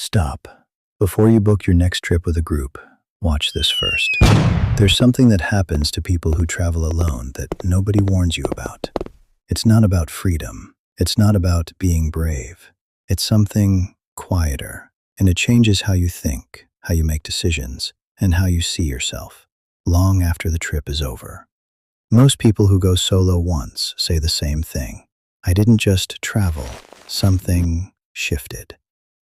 Stop. Before you book your next trip with a group, watch this first. There's something that happens to people who travel alone that nobody warns you about. It's not about freedom. It's not about being brave. It's something quieter, and it changes how you think, how you make decisions, and how you see yourself, long after the trip is over. Most people who go solo once say the same thing. I didn't just travel, something shifted.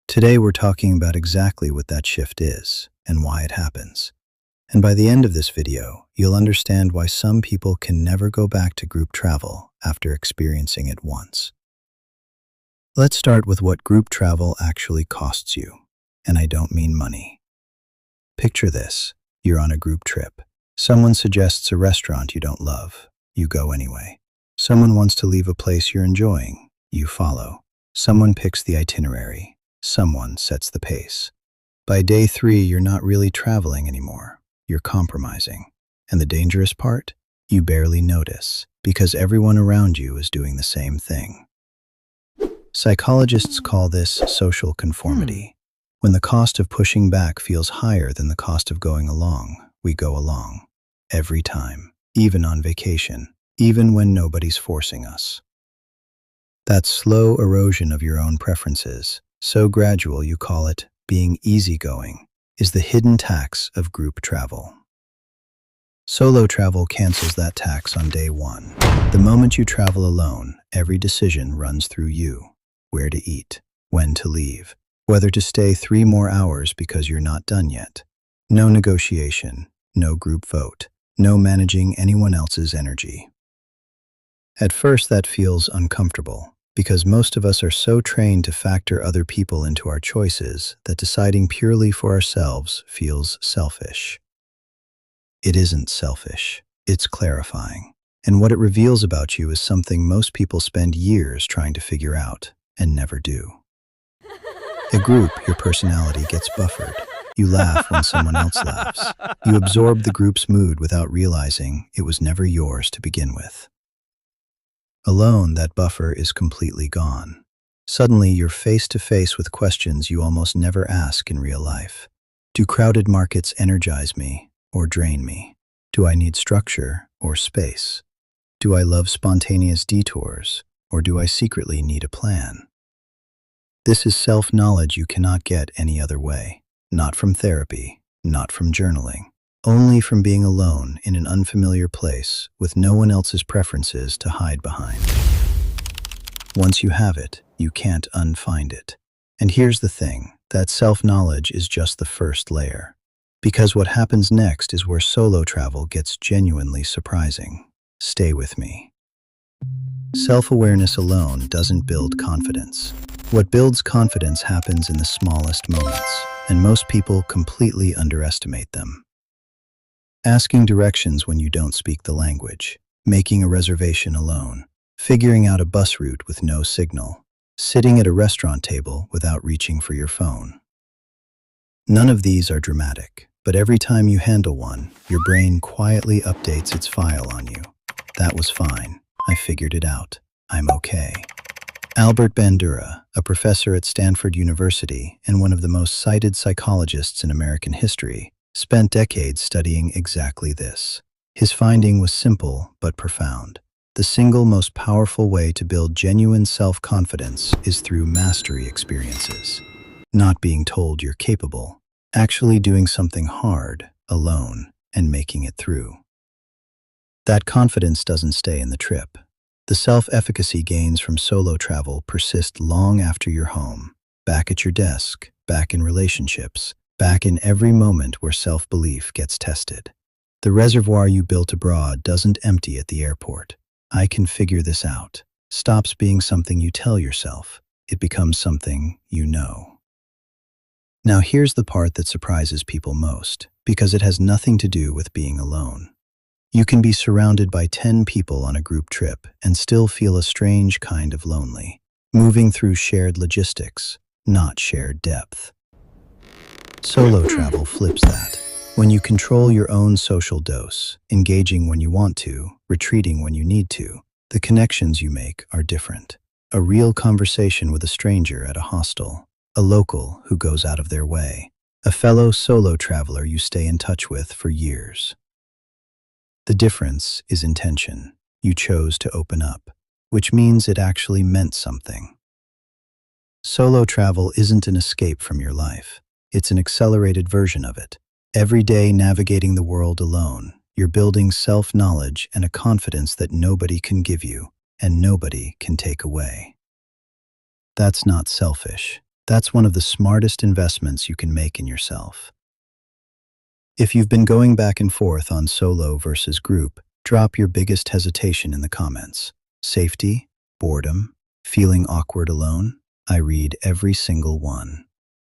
Today we're talking about exactly what that shift is and why it happens. And by the end of this video, you'll understand why some people can never go back to group travel after experiencing it once. Let's start with what group travel actually costs you. And I don't mean money. Picture this. You're on a group trip. Someone suggests a restaurant you don't love. You go anyway. Someone wants to leave a place you're enjoying. You follow. Someone picks the itinerary. Someone sets the pace. By day 3, you're not really traveling anymore. You're compromising. And the dangerous part? You barely notice, because everyone around you is doing the same thing. Psychologists call this social conformity. When the cost of pushing back feels higher than the cost of going along, we go along. Every time. Even on vacation. Even when nobody's forcing us. That slow erosion of your own preferences, so gradual you call it being easygoing, is the hidden tax of group travel. Solo travel cancels that tax on day 1. The moment you travel alone, every decision runs through you. Where to eat, when to leave, whether to stay 3 more hours because you're not done yet. No negotiation, no group vote, no managing anyone else's energy. At first that feels uncomfortable, because most of us are so trained to factor other people into our choices that deciding purely for ourselves feels selfish. It isn't selfish, it's clarifying. And what it reveals about you is something most people spend years trying to figure out and never do. A group, your personality gets buffered. You laugh when someone else laughs. You absorb the group's mood without realizing it was never yours to begin with. Alone, that buffer is completely gone. Suddenly, you're face to face with questions you almost never ask in real life. Do crowded markets energize me or drain me? Do I need structure or space? Do I love spontaneous detours or do I secretly need a plan? This is self-knowledge you cannot get any other way. Not from therapy, not from journaling. Only from being alone in an unfamiliar place with no one else's preferences to hide behind. Once you have it, you can't unfind it. And here's the thing, that self-knowledge is just the first layer. Because what happens next is where solo travel gets genuinely surprising. Stay with me. Self-awareness alone doesn't build confidence. What builds confidence happens in the smallest moments, and most people completely underestimate them. Asking directions when you don't speak the language, making a reservation alone, figuring out a bus route with no signal, sitting at a restaurant table without reaching for your phone. None of these are dramatic, but every time you handle one, your brain quietly updates its file on you. That was fine. I figured it out. I'm okay. Albert Bandura, a professor at Stanford University and one of the most cited psychologists in American history, spent decades studying exactly this. His finding was simple but profound. The single most powerful way to build genuine self-confidence is through mastery experiences. Not being told you're capable, actually doing something hard, alone, and making it through. That confidence doesn't stay in the trip. The self-efficacy gains from solo travel persist long after you're home, back at your desk, back in relationships, back in every moment where self-belief gets tested. The reservoir you built abroad doesn't empty at the airport. I can figure this out. Stops being something you tell yourself. It becomes something you know. Now here's the part that surprises people most, because it has nothing to do with being alone. You can be surrounded by 10 people on a group trip and still feel a strange kind of lonely, moving through shared logistics, not shared depth. Solo travel flips that. When you control your own social dose, engaging when you want to, retreating when you need to, the connections you make are different. A real conversation with a stranger at a hostel, a local who goes out of their way, a fellow solo traveler you stay in touch with for years. The difference is intention. You chose to open up, which means it actually meant something. Solo travel isn't an escape from your life. It's an accelerated version of it. Every day navigating the world alone, you're building self-knowledge and a confidence that nobody can give you and nobody can take away. That's not selfish. That's one of the smartest investments you can make in yourself. If you've been going back and forth on solo versus group, drop your biggest hesitation in the comments. Safety, boredom, feeling awkward alone? I read every single one.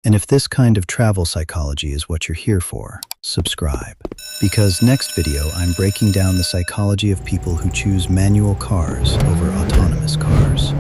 And if this kind of travel psychology is what you're here for, subscribe. Because next video I'm breaking down the psychology of people who choose manual cars over autonomous cars.